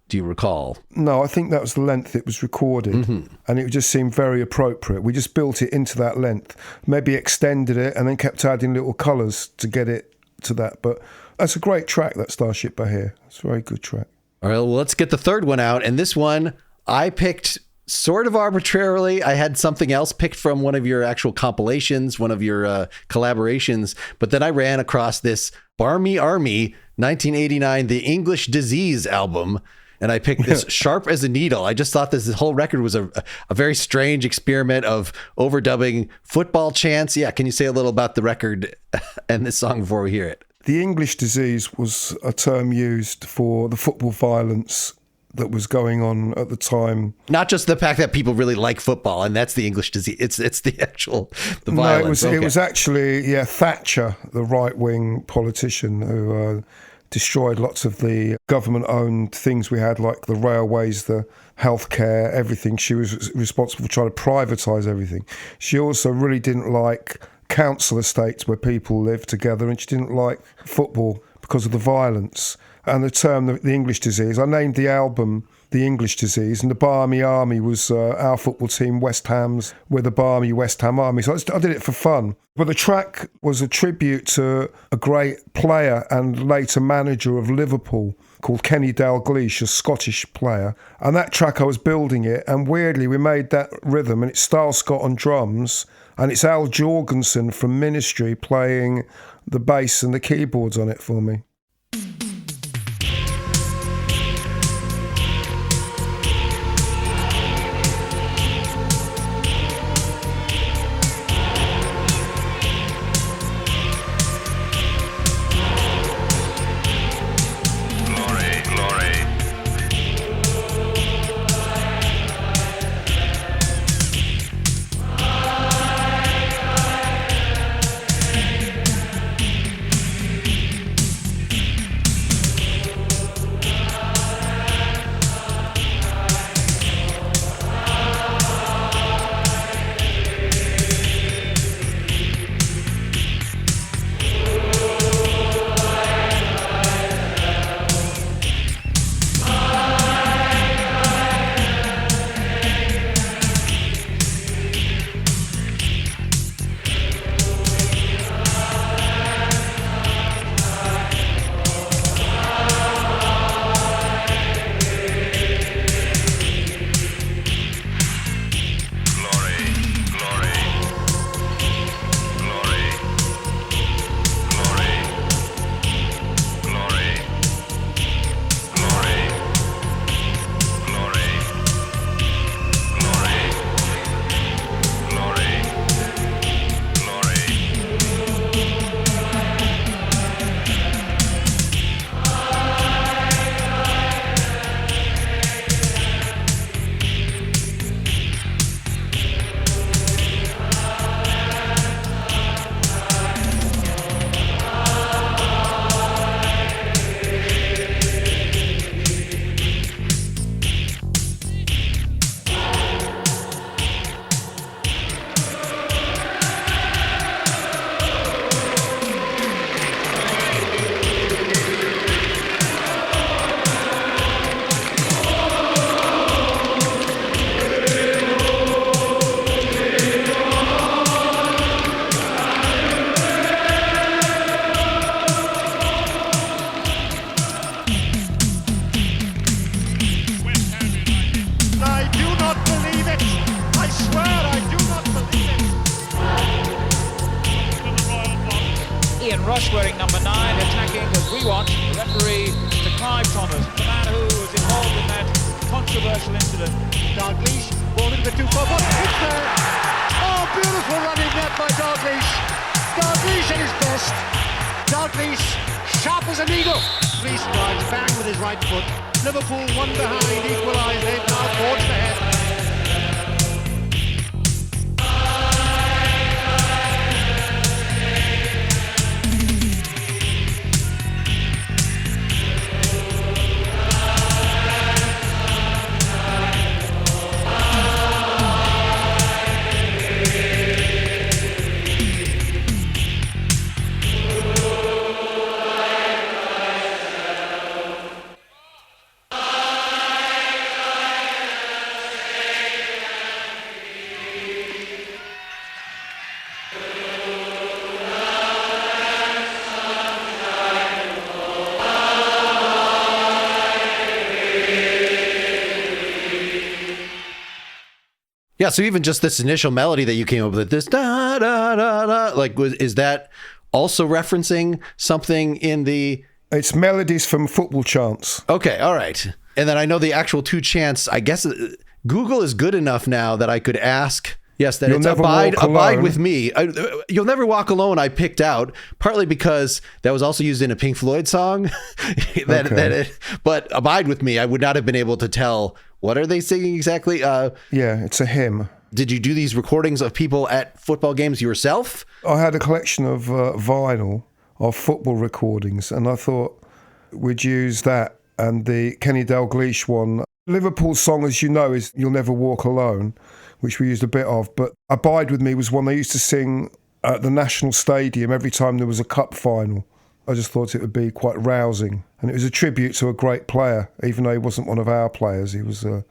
Do you recall? No, I think that was the length it was recorded, and it just seemed very appropriate. We just built it into that length, maybe extended it, and then kept adding little colours to get it to that. But that's a great track, that Starship Bahia. It's a very good track. All right, well, let's get the third one out. And this one I picked sort of arbitrarily. I had something else picked from one of your actual compilations, one of your collaborations. But then I ran across this Barmy Army 1989, The English Disease album. And I picked this Sharp as a Needle. I just thought this whole record was a very strange experiment of overdubbing football chants. Yeah, can you say a little about the record and this song before we hear it? The English Disease was a term used for the football violence that was going on at the time. Not just the fact that people really like football, and that's the English disease. It's the violence. No, it was actually Thatcher, the right-wing politician who destroyed lots of the government-owned things we had, like the railways, the healthcare, everything. She was responsible for trying to privatise everything. She also really didn't like council estates where people lived together, and she didn't like football because of the violence. And the term, the English disease, I named the album The English Disease, and the Barmy Army was our football team, West Ham's, with the Barmy West Ham Army. So I did it for fun. But the track was a tribute to a great player and later manager of Liverpool called Kenny Dalglish, a Scottish player. And that track, I was building it, and weirdly we made that rhythm, and it's Starl Scott on drums, and it's Al Jorgensen from Ministry playing the bass and the keyboards on it for me. Wearing number 9, attacking as we want, the referee to Clive Thomas, the man who was involved in that controversial incident. Dalglish, ball a little bit too far, but it's there. Oh, beautiful running net by Dalglish. Dalglish at his best. Dalglish, sharp as an eagle. Three strides, bang with his right foot. Liverpool one behind, equalised, they've now forged ahead. Yeah, so even just this initial melody that you came up with, this da da da da, like, is that also referencing something in the? It's melodies from football chants. Okay, all right. And then I know the actual two chants. I guess Google is good enough now that I could ask Yes, that You'll it's Never abide Walk Alone. with me. You'll Never Walk Alone. I picked out partly because that was also used in a Pink Floyd song. But Abide with Me, I would not have been able to tell what are they singing exactly. Yeah, it's a hymn. Did you do these recordings of people at football games yourself? I had a collection of vinyl of football recordings, and I thought we'd use that and the Kenny Dalglish one. Liverpool's song, as you know, is You'll Never Walk Alone, which we used a bit of, but Abide With Me was one they used to sing at the National Stadium every time there was a cup final. I just thought it would be quite rousing, and it was a tribute to a great player, even though he wasn't one of our players. He was a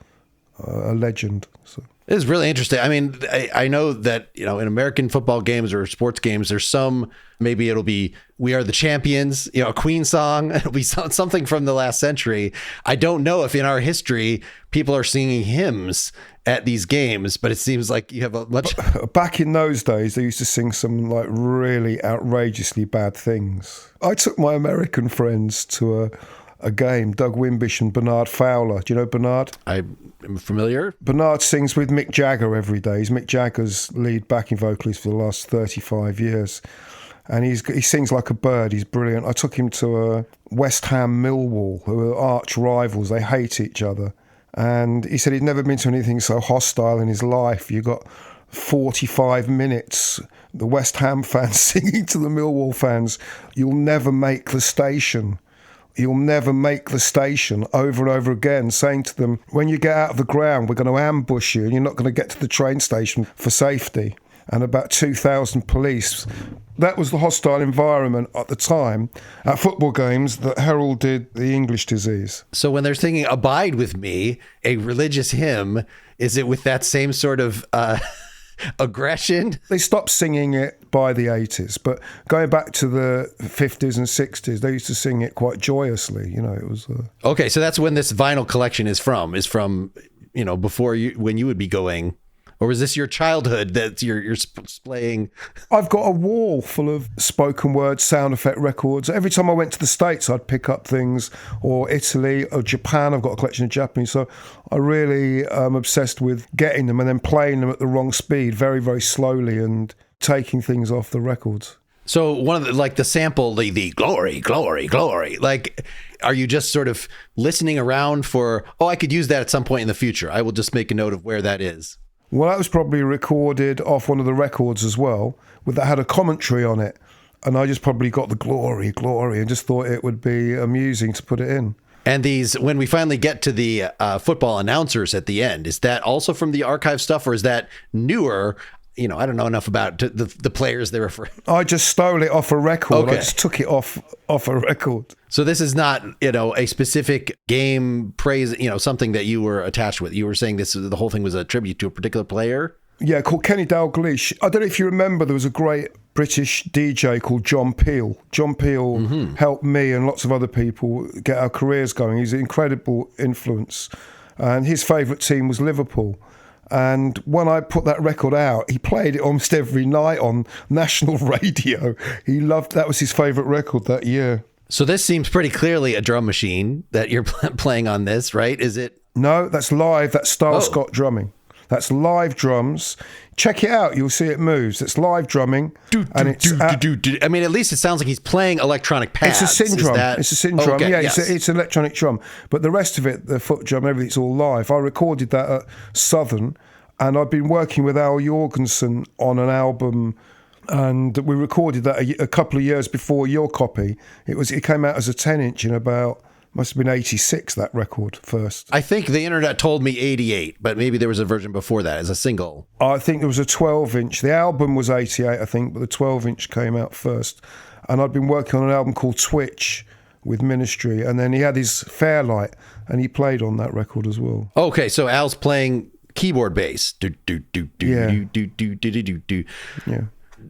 legend. So. It is really interesting. I mean, I know that, in American football games or sports games, there's maybe it'll be We Are the Champions, a Queen song. It'll be something from the last century. I don't know if in our history people are singing hymns at these games, but it seemes like you have a much... Back in those days, they used to sing some like really outrageously bad things. I took my American friends to a game, Doug Wimbish and Bernard Fowler. Do you know Bernard? I'm familiar. Bernard sings with Mick Jagger every day. He's Mick Jagger's lead backing vocalist for the last 35 years. And he sings like a bird. He's brilliant. I took him to West Ham Millwall, who are arch rivals. They hate each other. And he said he'd never been to anything so hostile in his life. You got 45 minutes, the West Ham fans singing to the Millwall fans, "You'll never make the station. You'll never make the station," over and over again, saying to them, when you get out of the ground, we're going to ambush you and you're not going to get to the train station for safety. And about 2,000 police. That was the hostile environment at the time at football games that heralded the English disease. So when they're singing Abide With Me, a religious hymn, is it with that same sort of aggression? They stopped singing it by the 80s, but going back to the 50s and 60s, they used to sing it quite joyously. It was... Okay, so that's when this vinyl collection is from, before when you would be going... Or was this your childhood that you're displaying? I've got a wall full of spoken word sound effect records. Every time I went to the States, I'd pick up things, or Italy or Japan. I've got a collection of Japanese. So I really am obsessed with getting them and then playing them at the wrong speed, very, very slowly, and taking things off the records. So one of the sample, the glory, glory, glory, are you just sort of listening around for, I could use that at some point in the future. I will just make a note of where that is. Well, that was probably recorded off one of the records as well, that had a commentary on it. And I just probably got the glory, glory, and just thought it would be amusing to put it in. And these, when we finally get to the football announcers at the end, is that also from the archive stuff, or is that newer? I don't know enough about the players they refer. I just stole it off a record. Okay. I just took it off a record. So this is not, a specific game praise, something that you were attached with. You were saying the whole thing was a tribute to a particular player? Yeah, called Kenny Dalglish. I don't know if you remember, there was a great British DJ called John Peel. John Peel helped me and lots of other people get our careers going. He's an incredible influence. And his favourite team was Liverpool. And when I put that record out, he played it almost every night on national radio. He loved, that was his favourite record that year. So this seems pretty clearly a drum machine that you're playing on this, right? Is it? No, that's live. That's Starr Scott drumming. That's live drums. Check it out. You'll see it moves. It's live drumming. I mean, at least it sounds like he's playing electronic pads. It's a syndrome. It's a syndrome. Okay, yeah, yes. It's an electronic drum. But the rest of it, the foot drum, everything's all live. I recorded that at Southern, and I've been working with Al Jorgensen on an album, and we recorded that a couple of years before your copy. It came out as a 10-inch in about... Must have been 86, that record first. I think the internet told me 88, but maybe there was a version before that as a single. I think there was a 12-inch. The album was 88, I think, but the 12-inch came out first. And I'd been working on an album called Twitch with Ministry, and then he had his Fairlight, and he played on that record as well. Okay, so Al's playing keyboard bass. Yeah.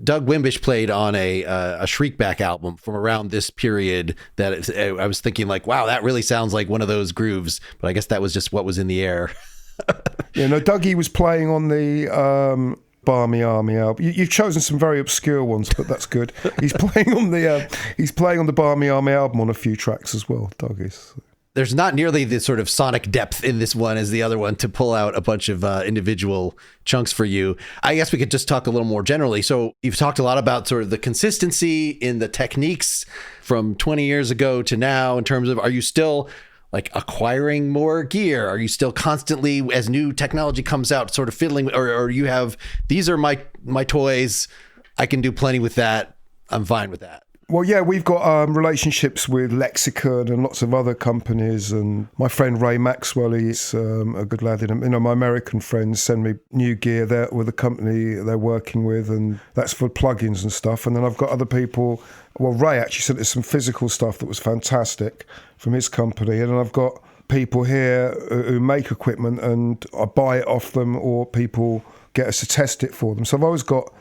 Doug Wimbish played on a Shriekback album from around this period that I was thinking like, wow, that really sounds like one of those grooves. But I guess that was just what was in the air. Yeah, no, Dougie was playing on the Barmy Army album. You've chosen some very obscure ones, but that's good. He's playing on the Barmy Army album on a few tracks as well, Doug is. There's not nearly the sort of sonic depth in this one as the other one to pull out a bunch of individual chunks for you. I guess we could just talk a little more generally. So you've talked a lot about sort of the consistency in the techniques from 20 years ago to now in terms of, are you still like acquiring more gear? Are you still constantly, as new technology comes out, sort of fiddling, or you have, these are my toys, I can do plenty with that, I'm fine with that? Well, yeah, we've got relationships with Lexicon and lots of other companies. And my friend Ray Maxwell, he's a good lad. My American friends send me new gear there with the company they're working with, and that's for plugins and stuff. And then I've got other people. Well, Ray actually sent us some physical stuff that was fantastic from his company. And then I've got people here who make equipment, and I buy it off them, or people get us to test it for them. So I've always got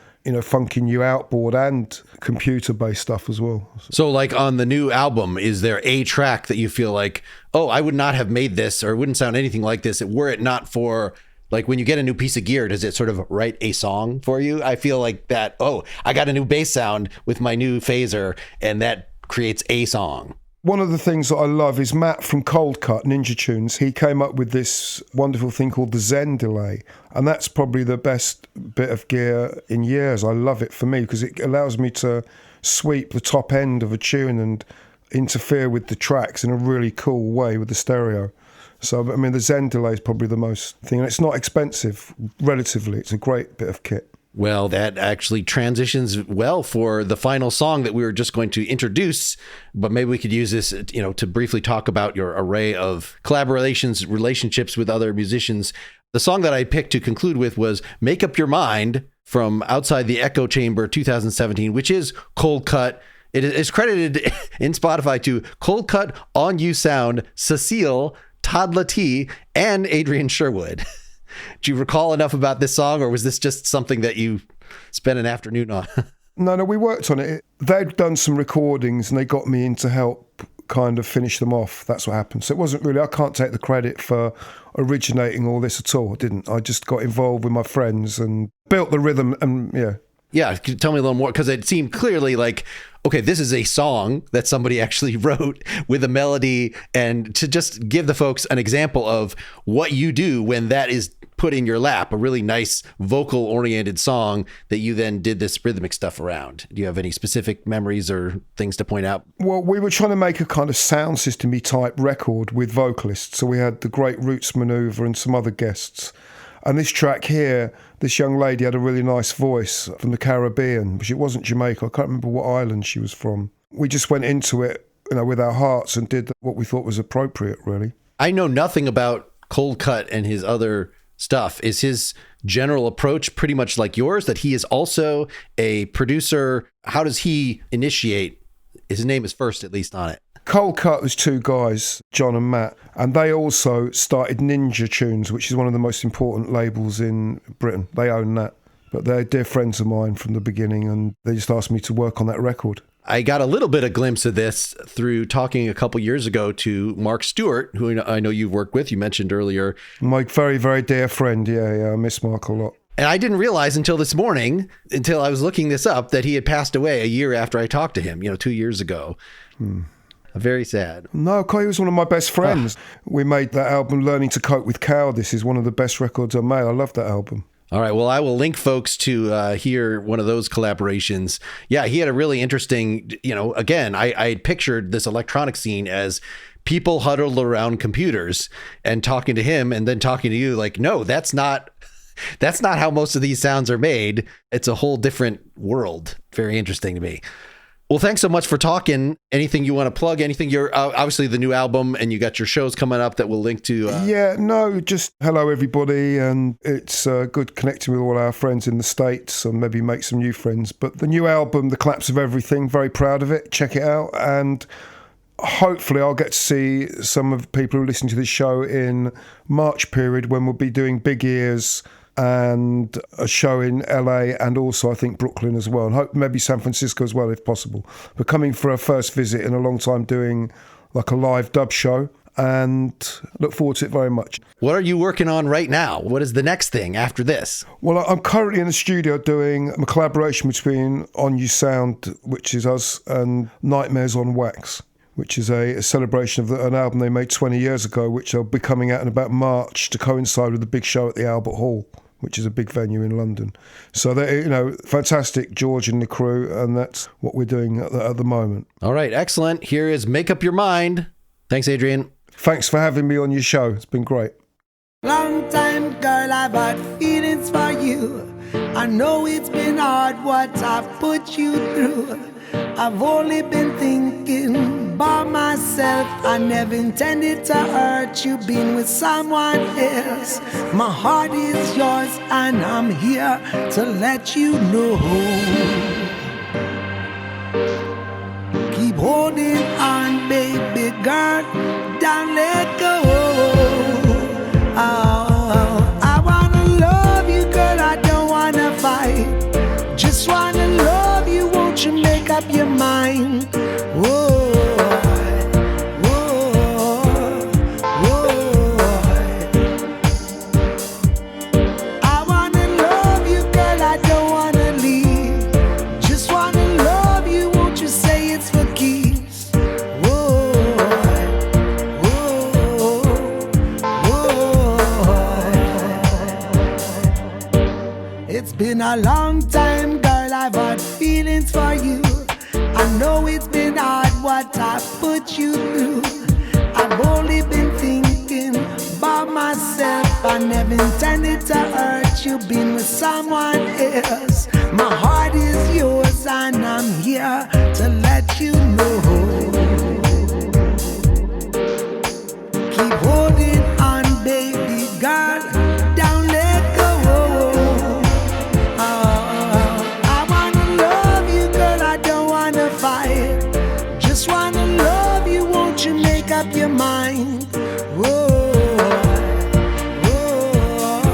funky new outboard and computer-based stuff as well. So like on the new album, is there a track that you feel like, oh, I would not have made this, or it wouldn't sound anything like this were it not for, like when you get a new piece of gear, does it sort of write a song for you? I feel like that, oh, I got a new bass sound with my new phaser, and that creates a song. One of the things that I love is Matt from Cold Cut Ninja Tunes. He came up with this wonderful thing called the Zen delay, and that's probably the best bit of gear in years. I love it for me because it allows me to sweep the top end of a tune and interfere with the tracks in a really cool way with the stereo. So, I mean, the Zen delay is probably the most thing, and it's not expensive relatively. It's a great bit of kit. Well, that actually transitions well for the final song that we were just going to introduce, but maybe we could use this, to briefly talk about your array of collaborations, relationships with other musicians. The song that I picked to conclude with was Make Up Your Mind from Outside the Echo Chamber 2017, which is Cold Cut. It is credited in Spotify to Cold Cut, On You Sound, Cecile, Todd Latee, and Adrian Sherwood. Do you recall enough about this song, or was this just something that you spent an afternoon on? No, we worked on it. They'd done some recordings and they got me in to help kind of finish them off. That's what happened. So it wasn't really, I can't take the credit for originating all this at all. I didn't. I just got involved with my friends and built the rhythm, and yeah. Yeah, tell me a little more, because it seemed clearly like, okay, this is a song that somebody actually wrote with a melody, and to just give the folks an example of what you do when that is put in your lap, a really nice vocal-oriented song that you then did this rhythmic stuff around. Do you have any specific memories or things to point out? Well, we were trying to make a kind of sound system-y type record with vocalists, so we had the Great Roots Maneuver and some other guests. And this track here, this young lady had a really nice voice from the Caribbean, but she wasn't Jamaica. I can't remember what island she was from. We just went into it, with our hearts and did what we thought was appropriate, really. I know nothing about Cold Cut and his other stuff. Is his general approach pretty much like yours, that he is also a producer? How does he initiate? His name is first, at least, on it. Cold Cut was two guys, John and Matt, and they also started Ninja Tunes, which is one of the most important labels in Britain. They own that. But they're dear friends of mine from the beginning, and they just asked me to work on that record. I got a little bit of glimpse of this through talking a couple years ago to Mark Stewart, who I know you've worked with, you mentioned earlier. My very, very dear friend. Yeah, I miss Mark a lot. And I didn't realize until this morning, until I was looking this up, that he had passed away a year after I talked to him, 2 years ago. Very sad. No, he was one of my best friends. We made that album, Learning to Cope with Cowardice, is one of the best records I made. I love that album. All right. Well, I will link folks to hear one of those collaborations. Yeah, he had a really interesting, again, I pictured this electronic scene as people huddled around computers and talking to him and then talking to you like, no, that's not how most of these sounds are made. It's a whole different world. Very interesting to me. Well, thanks so much for talking. Anything you want to plug? Anything? You're obviously the new album, and you got your shows coming up that we'll link to. Just hello everybody, and it's good connecting with all our friends in the States, and maybe make some new friends. But the new album, The Collapse of Everything, very proud of it. Check it out, and hopefully I'll get to see some of the people who listen to this show in March period, when we'll be doing Big Ears and a show in LA, and also I think Brooklyn as well, and hope maybe San Francisco as well if possible. We're coming for our first visit in a long time, doing like a live dub show, and look forward to it very much. What are you working on right now? What is the next thing after this? Well, I'm currently in the studio doing a collaboration between On You Sound, which is us, and Nightmares on Wax. which is a celebration of an album they made 20 years ago, which will be coming out in about March to coincide with the big show at the Albert Hall, which is a big venue in London. So, fantastic, George and the crew, and that's what we're doing at the moment. All right, excellent. Here is Make Up Your Mind. Thanks, Adrian. Thanks for having me on your show. It's been great. Long time, girl, I've had feelings for you. I know it's been hard what I've put you through. I've only been thinking about myself. I never intended to hurt you, been with someone else. My heart is yours and I'm here to let you know. Keep holding on, baby girl, don't let go. Oh, I wanna love you, girl, I don't wanna fight. Just wanna love you, won't you make up your mind? Whoa, whoa, whoa. I wanna love you, girl, I don't wanna leave. Just wanna love you, won't you say it's for keeps? Whoa, whoa, whoa. It's been a long time, girl, I've had feelings for you. I know it's been hard what I put you through. I've only been thinking about myself. I never intended to hurt you, been with someone else. My heart is yours and I'm here to let you know. Keep holding on, baby girl, don't let go. I wanna love you, girl, I don't wanna fight. Just wanna love you, won't you make up your mind? Whoa, whoa,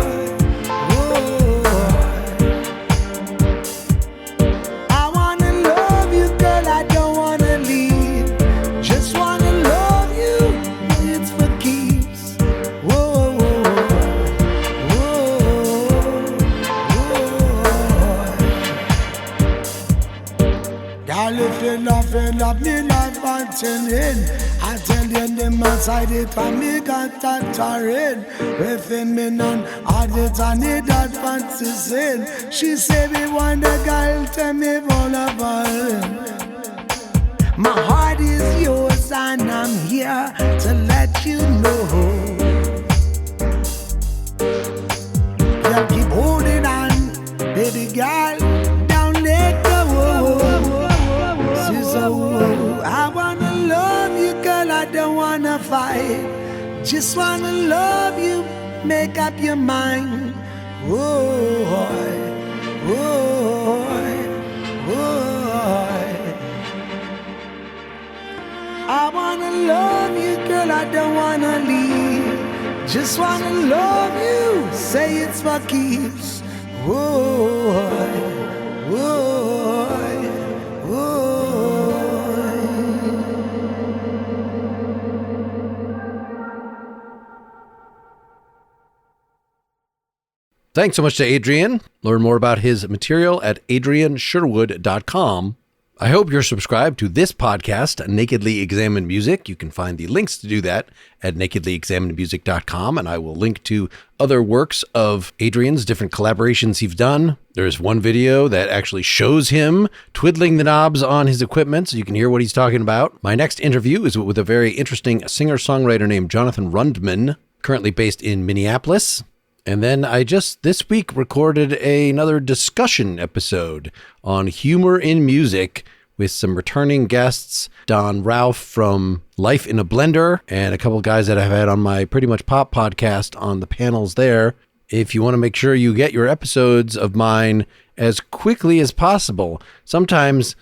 whoa. I wanna love you, girl, I don't wanna leave. Just wanna love you, it's for keeps. Whoa, whoa, whoa. Girl, if you love me, love until end. I tell you them outside it and me got that torrid. Within me none of it and it that fancy sin. She say me want a girl, tell me vulnerable. My heart is yours and I'm here to let you know. Girl, keep holding on, baby girl, don't let go. So I wanna love you, girl, I don't wanna fight. Just wanna love you, make up your mind. Whoa, whoa, whoa. I wanna love you, girl, I don't wanna leave. Just wanna love you, say it's for keeps. Whoa, whoa, whoa. Thanks so much to Adrian. Learn more about his material at adriansherwood.com. I hope you're subscribed to this podcast, Nakedly Examined Music. You can find the links to do that at nakedlyexaminedmusic.com, and I will link to other works of Adrian's, different collaborations he's done. There's one video that actually shows him twiddling the knobs on his equipment, so you can hear what he's talking about. My next interview is with a very interesting singer-songwriter named Jonathan Rundman, currently based in Minneapolis. And then I just this week recorded another discussion episode on humor in music with some returning guests, Don Ralph from Life in a Blender, and a couple guys that I've had on my Pretty Much Pop podcast on the panels there. If you want to make sure you get your episodes of mine as quickly as possible, sometimes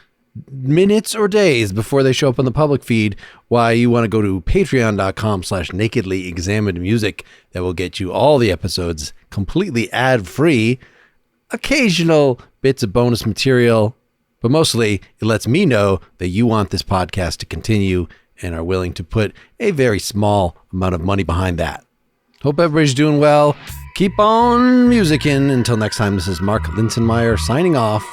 minutes or days before they show up on the public feed, why you want to go to patreon.com/nakedlyexaminedmusic. That will get you all the episodes completely ad-free, occasional bits of bonus material, but mostly it lets me know that you want this podcast to continue and are willing to put a very small amount of money behind that. Hope everybody's doing well. Keep on musicking. Until next time, this is Mark Linsenmeyer signing off.